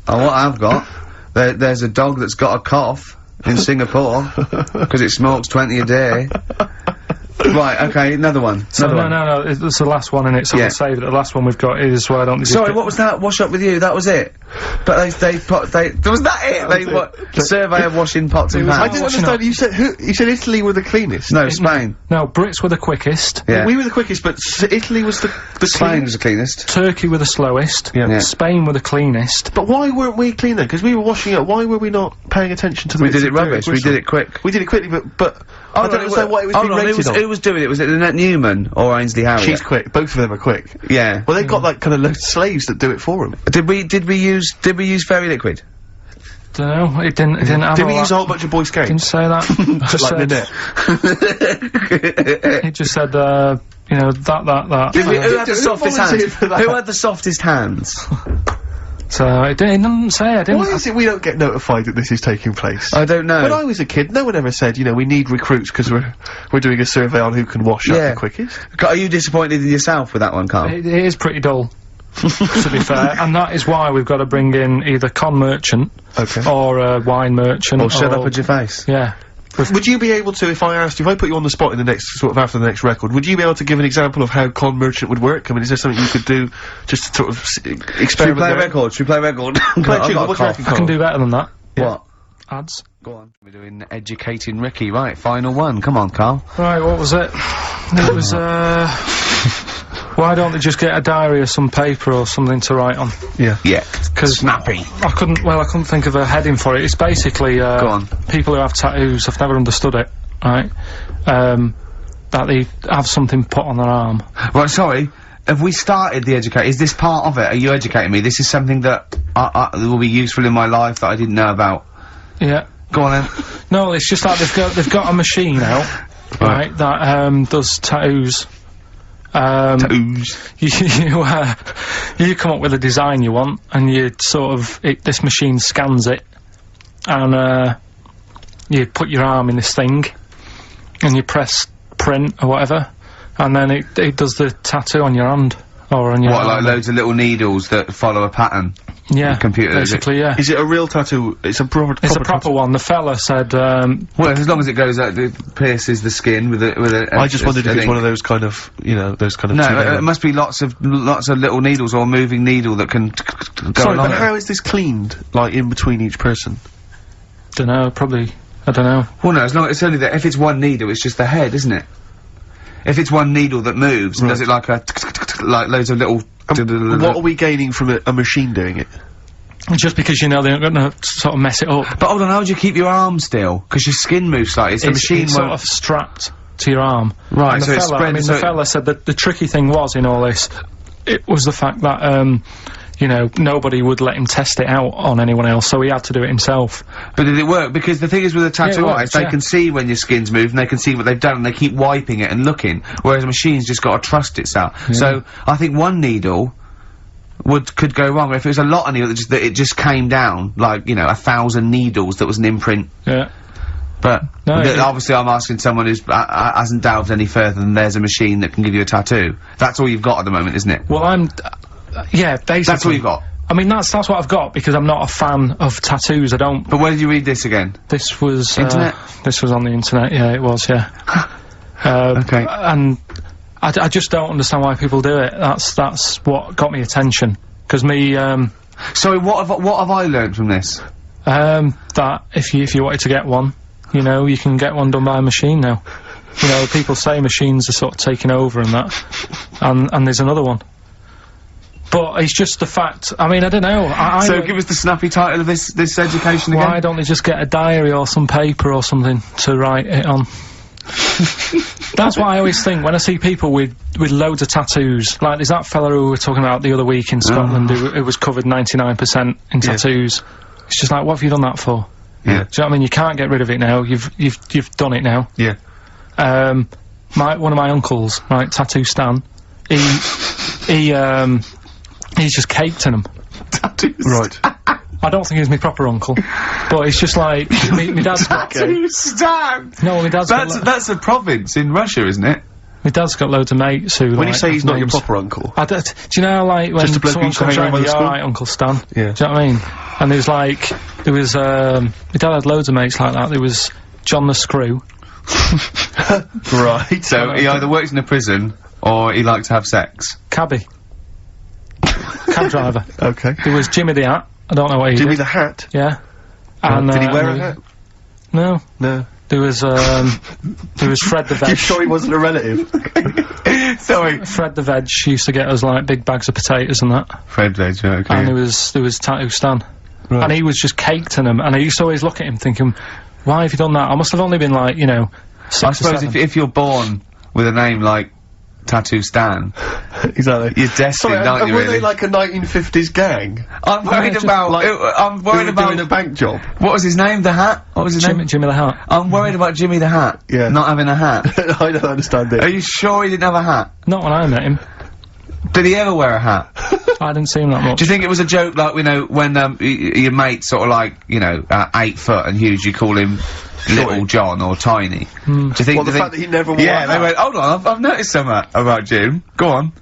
Oh, what I've got? There's a dog that's got a cough in Singapore because it smokes 20 a day. Right, okay, another one. So no, it's the last one in it, so we'll save it. The last one we've got is why don't they Sorry, what was that? Wash up with you, that was it? But was that it? The survey of washing pots and pans. I didn't understand, you said Italy were the cleanest? No, Spain. No, Brits were the quickest. Yeah. We were the quickest, but Italy was the Spain was the cleanest. Turkey were the slowest. Yeah. Spain were the cleanest. But why weren't we clean then? Because we were washing up, why were we not paying attention to the We did it rubbish, we did it quick. We did it quickly, but I don't understand why it was being rated on. Who was doing it? Was it Annette Newman or Ainsley Harriott? She's quick. Both of them are quick. Yeah. Well, they've got like kind of loads of slaves that do it for them. Did we use fairy liquid? Dunno, it didn't have Did we use a whole bunch of Boy Scouts? Didn't say that. Just like said, he just said, you know, that. Who had the softest hands? Who had the softest hands? So, it didn't say, I didn't. Why is it we don't get notified that this is taking place? I don't know. When I was a kid, no one ever said, you know, we need recruits because we're doing a survey on who can wash up the quickest. Are you disappointed in yourself with that one, Carl? It is pretty dull, to be fair, and that is why we've got to bring in either con merchant, or a wine merchant, or shut up at your face. Yeah. Would you be able to, if I put you on the spot in the next, sort of after the next record, would you be able to give an example of how con merchant would work? I mean, is there something you could do just to sort of experiment? Should we play a record? Should we play a record? I can do better than that. What? Ads. Go on. We're doing Educating Ricky. Right, final one. Come on, Carl. Right, what was it? It was, why don't they just get a diary or some paper or something to write on? Yeah. Yeah. Cause snappy. I couldn't think of a heading for it. It's basically, Go on. people who have tattoos, I've never understood it, right? That they have something put on their arm. Right, sorry. Have we started the is this part of it? Are you educating me? This is something that will be useful in my life that I didn't know about. Yeah. Go on then. No, it's just like they've got a machine out, right, that, does tattoos. Tattoos. You come up with a design you want, and you sort of, this machine scans it, and, you put your arm in this thing, and you press print or whatever, and then it does the tattoo on your hand, or on your arm. Like loads of little needles that follow a pattern? Yeah, computer, basically, yeah. Is it a real tattoo? It's a proper proper one. The fella said, well, as long as it goes out, it pierces the skin with a I just wondered if it's one of those kind of, you know, those kind of... No, it must be lots of little needles or a moving needle that can go Sorry, along but how is this cleaned, like, in between each person? Dunno, probably, I don't know. Well, no, as long it's only that, if it's one needle, it's just the head, isn't it? If it's one needle that moves, and does it like like loads of little... What are we gaining from a machine doing it? Just because, you know, they're gonna sort of mess it up. But hold on, how do you keep your arm still? Because your skin moves slightly, so the machine it's sort of strapped to your arm. Right, and so the fella, the fella said that the tricky thing was, in all this, it was the fact that, you know, nobody would let him test it out on anyone else, so he had to do it himself. But did it work? Because the thing is with a tattoo artist, they can see when your skin's moved, and they can see what they've done, and they keep wiping it and looking, whereas a machine's just got to trust itself. Yeah. So, I think one needle could go wrong. If it was a lot of needles, that it just came down, like, you know, 1,000 needles that was an imprint. Yeah. But, obviously I'm asking someone who's, hasn't delved any further than there's a machine that can give you a tattoo. That's all you've got at the moment, isn't it? Well, yeah, basically. That's all you've got? I mean, that's what I've got, because I'm not a fan of tattoos, I don't... But where did you read this again? This was... Internet? This was on the internet, yeah, it was, yeah. Okay. And I just don't understand why people do it. That's what got me attention. Because me, Sorry, what have I learned from this? That if you wanted to get one, you know, you can get one done by a machine now. You know, people say machines are sort of taking over and that. And there's another one. But it's just the fact, I mean, I don't know, So give us the snappy title of this education again. Why don't they just get a diary or some paper or something to write it on? That's what I always think when I see people with loads of tattoos. Like, there's that fella who we were talking about the other week in Scotland who was covered 99% in tattoos. It's just like, what have you done that for? Yeah. Do you know what I mean? You can't get rid of it now. You've done it now. Yeah. One of my uncles, right, Tattoo Stan, he's just caked in them. Tattoos. Right. I don't think he's my proper uncle, but it's just like, me dad's got... Tattoo Stan! No, my dad's got... That's a province in Russia, isn't it? My dad's got loads of mates who. When you say he's not your proper uncle, do you know, like, when just a bloke who someone used to comes hang around by round, the school? alright, Uncle Stan? Yeah. Do you know what I mean? And my dad had loads of mates like that. There was John the Screw. right? So he either works in a prison or he likes to have sex. Cabby. Cab driver. Okay. There was Jimmy the Hat. I don't know what he Jimmy did. the Hat. Yeah. And, did he wear a hat? No. No. There was Fred the Veg. You sure he wasn't a relative? Sorry. Fred the Veg used to get us, like, big bags of potatoes and that. Fred Veg, okay. And there was Tattoo Stan. Right. And he was just caked in them, and I used to always look at him thinking, why have you done that? I must have only been, like, you know, 6 I or suppose 7. if you're born with a name like Tattoo Stan, Exactly. you're destined, aren't you, were really? they like a 1950s gang? I'm worried just about, like, I'm worried about, doing a bank job. what was his name, the Hat? What was his name? Jimmy the Hat. I'm worried about Jimmy the Hat. Yeah. Not having a hat. I don't understand it. Are you sure he didn't have a hat? Not when I met him. Did he ever wear a hat? I didn't see him that much. Do you think it was a joke, like, you know, when, your mate's sort of like, you know, 8 foot and huge, you call him Little John or Tiny? Do you think? Well, the fact that he never wore a Yeah, hat. they went, hold on, I've noticed something about Jim. Go on.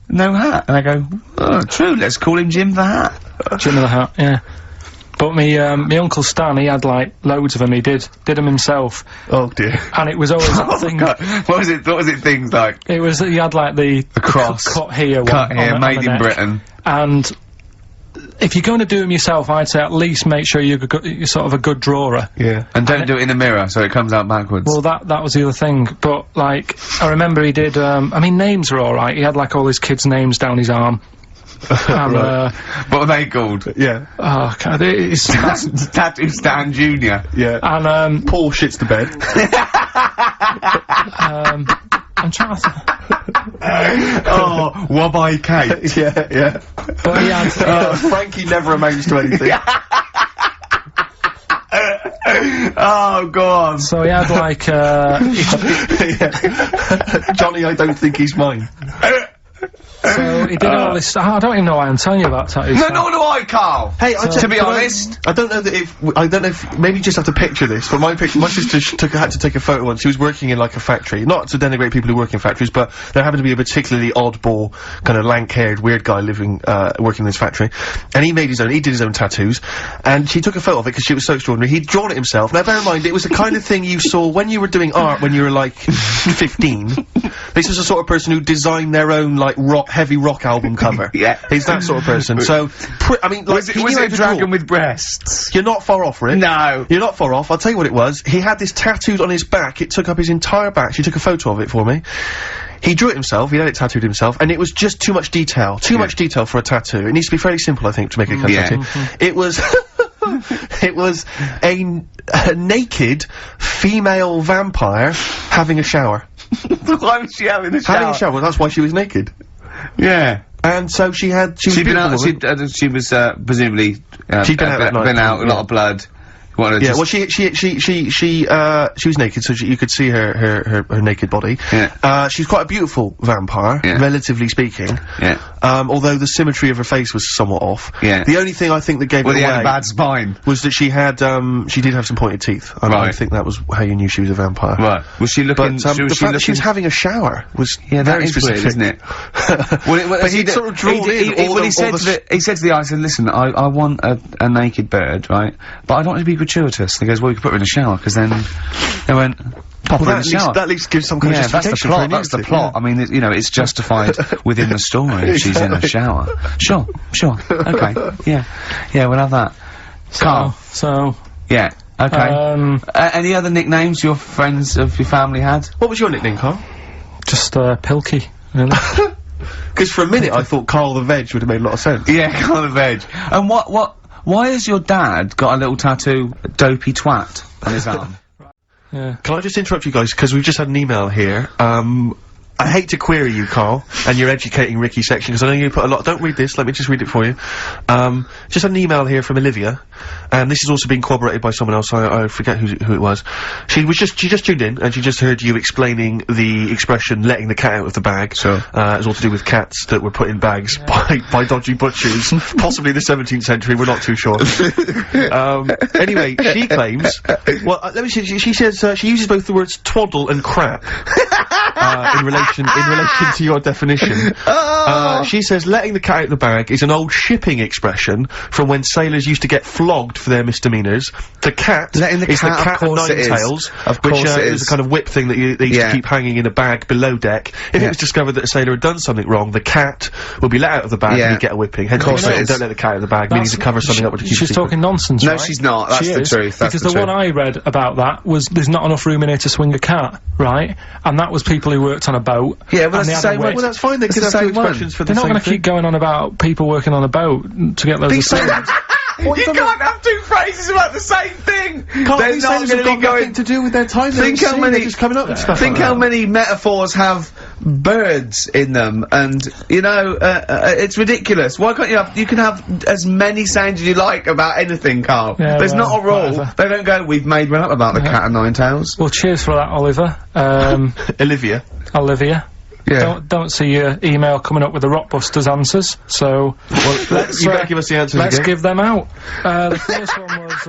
No hat. And I go, oh, true, let's call him Jim the Hat. Jimmy the Hat, yeah. But me Uncle Stan, he had, like, loads of them. He did them himself. Oh dear. And it was always that thing. God, what was it things like? It was, he had, like, the cross. cut here one. Cut here, on made the in neck. Britain. And if you're going to do them yourself, I'd say at least make sure you're sort of a good drawer. Yeah. And don't do it in a mirror, so it comes out backwards. Well, that was the other thing. But, like, I remember he did, I mean, names are alright. He had, like, all his kids' names down his arm. And, what were they called? Yeah. oh, God, it's... Tattoo Stan Jr. Yeah. And, Paul shits the bed. I'm trying to... Oh, Wobby Kate. yeah, yeah. But he had... Frankie never amounts to anything. Oh, God. So he had, like, Yeah. Johnny, I don't think he's mine. so he did all this... I don't even know why I'm telling you about tattoos. No, nor do I, Carl. Hey, to be honest, I don't know that I don't know if, maybe you just have to picture this, but my sister had to take a photo once. She was working in, like, a factory. Not to denigrate people who work in factories, but there happened to be a particularly oddball, kind of lank-haired, weird guy living, working in this factory. And he did his own tattoos. And she took a photo of it because she was so extraordinary. He'd drawn it himself. Now, bear in mind, it was the kind of thing you saw when you were doing art when you were, like, 15. This is the sort of person who designed their own, like, heavy rock album cover. Yeah. He's that sort of person. So, I mean, like, was it a dragon with breasts? You're not far off, Rick. No. You're not far off. I'll tell you what it was. He had this tattooed on his back. It took up his entire back. She took a photo of it for me. He drew it himself. He had it tattooed himself, and it was just too much detail. Too much detail for a tattoo. It needs to be fairly simple, I think, to make a tattoo. It was... it was a naked female vampire having a shower. Why was she having a shower? Having a shower. That's why she was naked. Yeah. And so she was She'd been out. beautiful. She was presumably She'd been out that night. been out, a lot of blood. Wanted Yeah, to well, she was naked, so you could see her naked body. Yeah. She's quite a beautiful vampire, Yeah. relatively speaking. Yeah. Although the symmetry of her face was somewhat off. Yeah. The only thing I think that gave Well, it he had away a bad spine. was that she did have some pointed teeth. I Right. think that was how you knew she was a vampire. Right. Was she looking? But the fact that she was having a shower was Yeah, that very is specific, weird, isn't it? But he'd sort of drawn in all he said to the eye, I said, listen, I want a naked bird, right? But I don't want it to be gratuitous. And he goes, well, you can put her in a shower, because then they went, pop her in the shower. That at least gives some kind of Yeah, that's the justification for plot, her that's the nudity, plot. I mean, you know, it's justified within the story if she's in a shower. Sure, okay, yeah, we'll have that. Carl. So... Yeah, okay. Any other nicknames your friends of your family had? What was your nickname, Carl? just, Pilky, really. Because for a minute I thought Carl the Veg would have made a lot of sense. Yeah, Carl the Veg. And why has your dad got a little tattoo, dopey twat, on his arm? Yeah. Can I just interrupt you guys, because we've just had an email here. I hate to query you, Carl, and your educating Ricky section, because I know you put a lot— don't read this, let me just read it for you. Just had an email here from Olivia, and this has also been corroborated by someone else, I forget who it was. She just tuned in, and she just heard you explaining the expression, letting the cat out of the bag. Sure. It was all to do with cats that were put in bags by dodgy butchers, possibly the 17th century, we're not too sure. Anyway, she claims— well, let me see, she says, she uses both the words twaddle and crap. in relation to your definition. She says letting the cat out of the bag is an old shipping expression from when sailors used to get flogged for their misdemeanours. The cat letting the is cat, the cat of of course nine it is. tails, Of which course it is is. a kind of whip thing that they used to keep hanging in a bag below deck. If it was discovered that a sailor had done something wrong, the cat would be let out of the bag and he'd get a whipping. Hence, course it is. don't let the cat out of the bag, meaning to cover something up which She's talking nonsense, No, right? she's not. That's She the is, truth. That's because the the truth. one I read about that was there's not enough room in here to swing a cat, right? And that was people who worked on a boat. Yeah, well, and that's they the had same a way. whip. Well, that's fine. They It's could the have two same one. expressions for the They're not same going to thing. keep going on about people working on a boat to get loads of sailors. You can't have two phrases about the same thing! They're These not sailors going have to got be going... nothing to do with their time. Think They're how at sea, many- they're just coming up with stuff Think like how that. many metaphors have birds in them, and, you know, it's ridiculous. Why can't you have... You can have as many sounds as you like about anything, Carl. Yeah, There's well, not a rule. whatever. They don't go, we've made one up about the cat and nine tails. Well, cheers for that, Oliver. Olivia. Olivia. Yeah. Don't see your email coming up with the Rockbusters answers, so Well, you better give us the answers let's again. give them out. The first one was